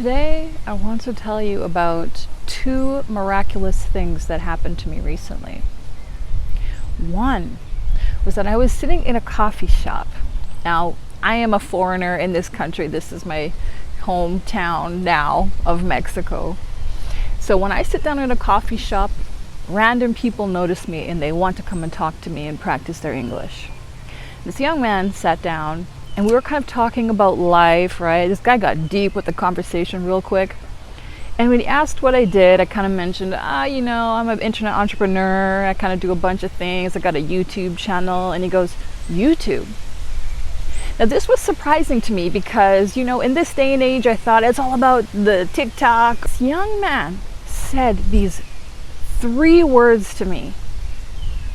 Today, I want to tell you about two miraculous things that happened to me recently. One was that I was sitting in a coffee shop. Now, I am a foreigner in this country. This is my hometown now of Mexico. So when I sit down in a coffee shop, random people notice me and they want to come and talk to me and practice their English. This young man sat down and we were kind of talking about life, right? This guy got deep with the conversation real quick. And when he asked what I did, I kind of mentioned, I'm an internet entrepreneur. I kind of do a bunch of things. I got a YouTube channel. And he goes, YouTube? Now this was surprising to me because, in this day and age, I thought it's all about the TikTok. This young man said these 3 words to me,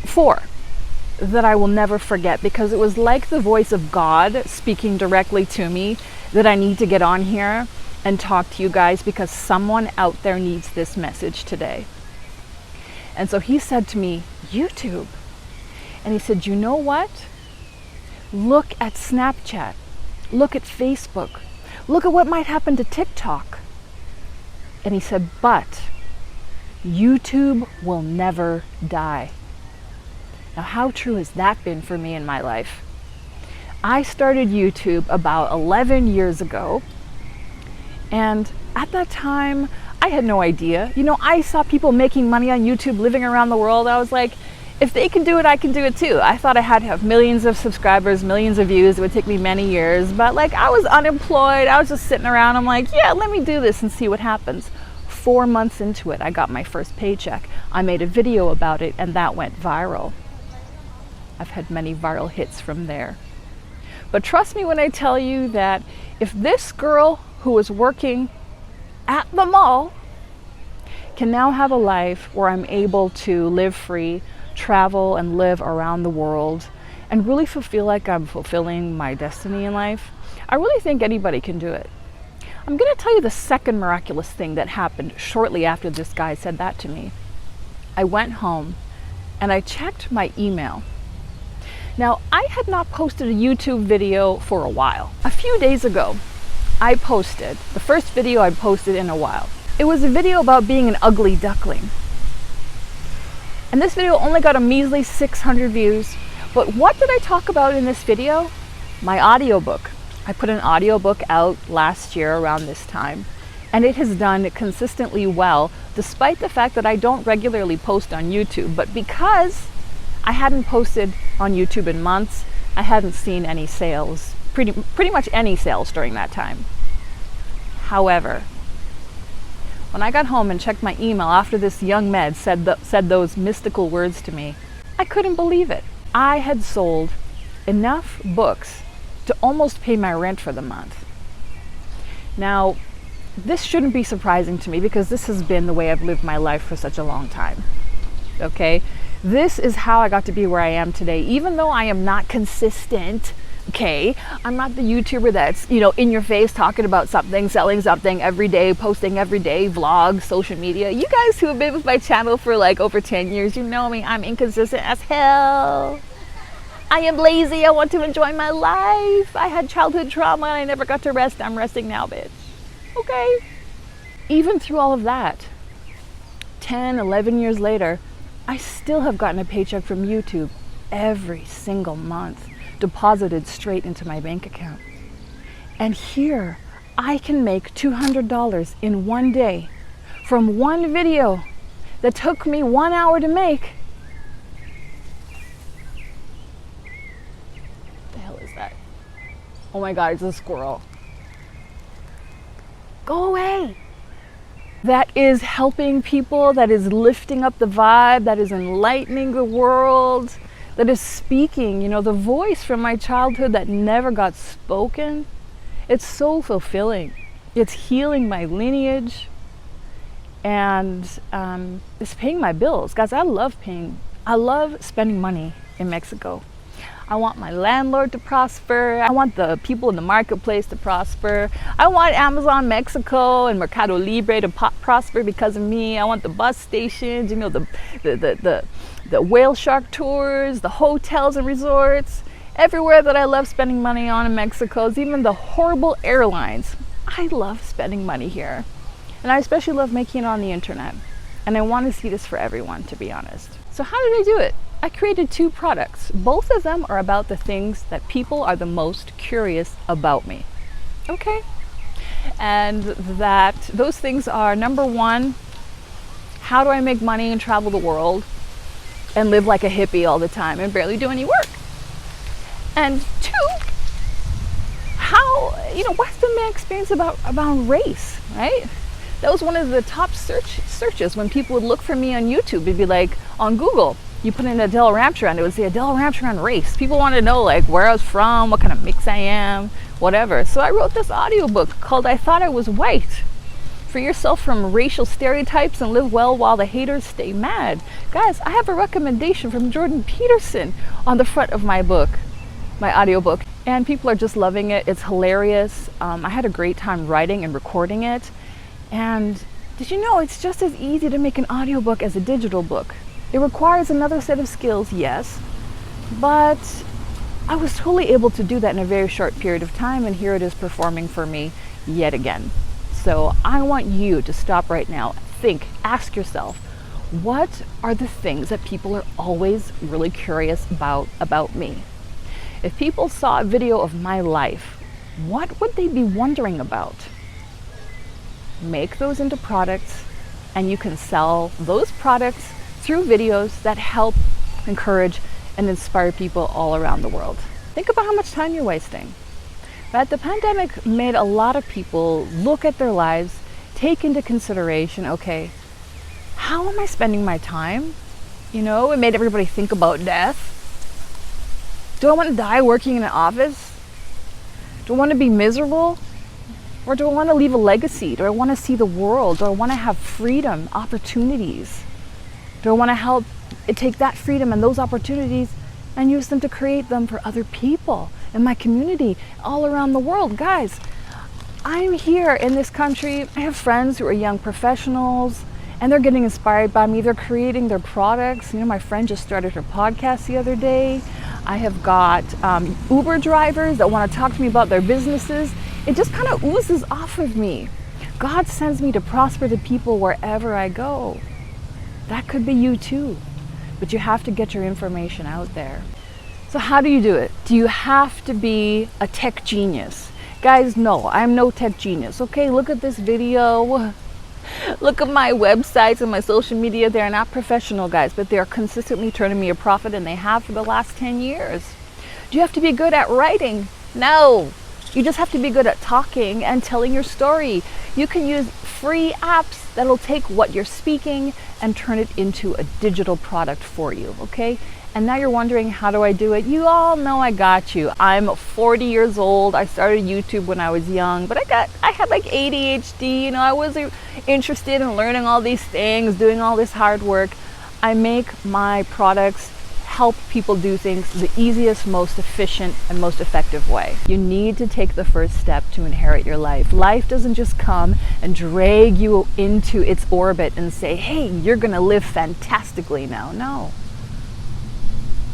4, that I will never forget, because it was like the voice of God speaking directly to me that I need to get on here and talk to you guys because someone out there needs this message today. And so he said to me, YouTube. And he said, you know what? Look at Snapchat. Look at Facebook. Look at what might happen to TikTok. And he said, but YouTube will never die. Now, how true has that been for me in my life? I started YouTube about 11 years ago. And at that time, I had no idea. I saw people making money on YouTube, living around the world. I was like, if they can do it, I can do it too. I thought I had to have millions of subscribers, millions of views. It would take me many years. But I was unemployed. I was just sitting around. I'm like, yeah, let me do this and see what happens. 4 months into it, I got my first paycheck. I made a video about it and that went viral. I've had many viral hits from there. But trust me when I tell you that if this girl who was working at the mall can now have a life where I'm able to live free, travel and live around the world, and really feel like I'm fulfilling my destiny in life, I really think anybody can do it. I'm going to tell you the second miraculous thing that happened shortly after this guy said that to me. I went home and I checked my email. Now, I had not posted a YouTube video for a while. A few days ago, I posted the first video I posted in a while. It was a video about being an ugly duckling. And this video only got a measly 600 views. But what did I talk about in this video? My audiobook. I put an audiobook out last year around this time, and it has done consistently well, despite the fact that I don't regularly post on YouTube. But because I hadn't posted on YouTube in months, I hadn't seen any sales, pretty much any sales during that time. However, when I got home and checked my email after this young man said those mystical words to me, I couldn't believe it. I had sold enough books to almost pay my rent for the month. Now, this shouldn't be surprising to me because this has been the way I've lived my life for such a long time. Okay? This is how I got to be where I am today, even though I am not consistent. Okay, I'm not the YouTuber that's, in your face talking about something, selling something every day, posting every day, vlogs, social media. You guys who have been with my channel for over 10 years, you know me, I'm inconsistent as hell. I am lazy, I want to enjoy my life. I had childhood trauma and I never got to rest. I'm resting now, bitch. Okay. Even through all of that, 10, 11 years later, I still have gotten a paycheck from YouTube every single month, deposited straight into my bank account. And here, I can make $200 in one day from one video that took me 1 hour to make. What the hell is that? Oh my God, it's a squirrel. Go away. That is helping people, that is lifting up the vibe, that is enlightening the world, that is speaking, the voice from my childhood that never got spoken. It's so fulfilling. It's healing my lineage and it's paying my bills. Guys, I love spending money in Mexico. I want my landlord to prosper. I want the people in the marketplace to prosper. I want Amazon Mexico and Mercado Libre to prosper because of me. I want the bus stations, the whale shark tours, the hotels and resorts, everywhere that I love spending money on in Mexico, even the horrible airlines I love spending money here. And I especially love making it on the internet. And I want to see this for everyone, to be honest. So how did I do it? I created 2 products. Both of them are about the things that people are the most curious about me. Okay? And those things are, number 1, how do I make money and travel the world and live like a hippie all the time and barely do any work? And 2, what's been my experience about race, right? That was one of the top searches when people would look for me on YouTube. It'd be like on Google, you put in Adelle Ramcharan, it would say Adelle Ramcharan race. People wanted to know like where I was from, what kind of mix I am, whatever. So I wrote this audiobook called I Thought I Was White. Free yourself from racial stereotypes and live well while the haters stay mad. Guys, I have a recommendation from Jordan Peterson on the front of my book, my audiobook. And people are just loving it. It's hilarious. I had a great time writing and recording it. And did you know it's just as easy to make an audiobook as a digital book? It requires another set of skills, yes, but I was totally able to do that in a very short period of time, and here it is performing for me yet again. So I want you to stop right now, think, ask yourself, what are the things that people are always really curious about me? If people saw a video of my life, what would they be wondering about? Make those into products, and you can sell those products through videos that help encourage and inspire people all around the world. Think about how much time you're wasting. Right? The pandemic made a lot of people look at their lives, take into consideration, okay, how am I spending my time? It made everybody think about death. Do I want to die working in an office? Do I want to be miserable? Or do I want to leave a legacy? Do I want to see the world? Do I want to have freedom, opportunities? Do I want to help take that freedom and those opportunities and use them to create them for other people in my community all around the world? Guys, I'm here in this country. I have friends who are young professionals and they're getting inspired by me. They're creating their products. My friend just started her podcast the other day. I have got Uber drivers that want to talk to me about their businesses. It just kind of oozes off of me. God sends me to prosper the people wherever I go. That could be you too, but you have to get your information out there. So how do you do it? Do you have to be a tech genius? Guys, no, I'm no tech genius. Okay, look at this video. Look at my websites and my social media. They're not professional, guys, but they're consistently turning me a profit, and they have for the last 10 years. Do you have to be good at writing? No. You just have to be good at talking and telling your story. You can use free apps that'll take what you're speaking and turn it into a digital product for you, okay? And now you're wondering, how do I do it? You all know I got you. I'm 40 years old. I started YouTube when I was young, but I had like ADHD. I wasn't interested in learning all these things, doing all this hard work. I make my products help people do things the easiest, most efficient, and most effective way. You need to take the first step to inherit your life. Life doesn't just come and drag you into its orbit and say, hey, you're gonna live fantastically now. No.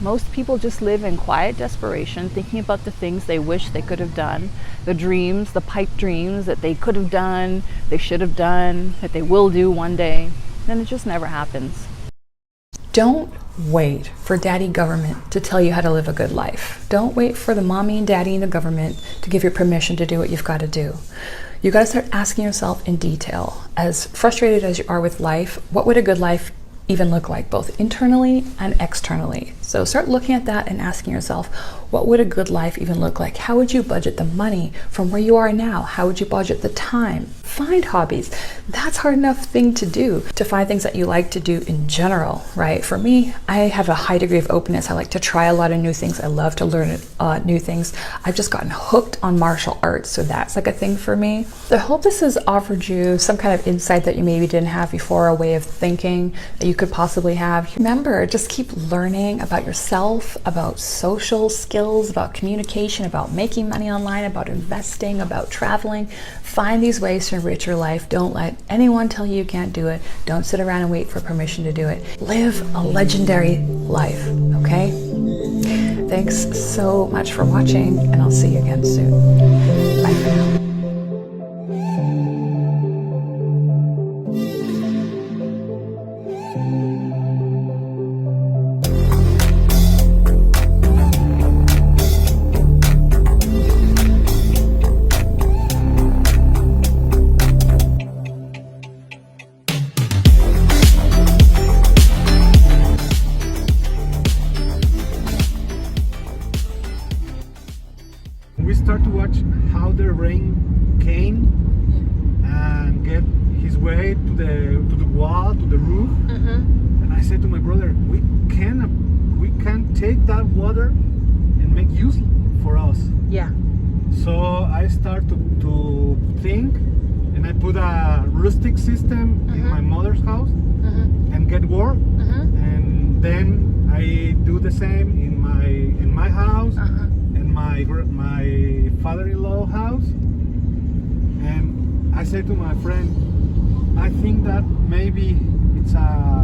Most people just live in quiet desperation, thinking about the things they wish they could have done, the dreams, the pipe dreams that they could have done, they should have done, that they will do one day. Then it just never happens. Don't wait for daddy government to tell you how to live a good life. Don't wait for the mommy and daddy and the government to give you permission to do what you've got to do. You got to start asking yourself in detail, as frustrated as you are with life, what would a good life even look like, both internally and externally? So start looking at that and asking yourself, what would a good life even look like? How would you budget the money from where you are now? How would you budget the time? Find hobbies. That's hard enough thing to do, to find things that you like to do in general, right? For me, I have a high degree of openness. I like to try a lot of new things. I love to learn new things. I've just gotten hooked on martial arts, so that's like a thing for me. I hope this has offered you some kind of insight that you maybe didn't have before, a way of thinking that you could possibly have. Remember, just keep learning about yourself, about social skills, about communication, about making money online, about investing, about traveling. Find these ways to enrich your life. Don't let anyone tell you you can't do it. Don't sit around and wait for permission to do it. Live a legendary life, okay? Thanks so much for watching, and I'll see you again soon. Bye for now. way to the wall, to the roof. And I said to my brother, we can take that water and make use for us. Yeah. So I start to think, and I put a rustic system in my mother's house and get work. And then I do the same in my house and my father-in-law house. And I say to my friend, I think that maybe it's a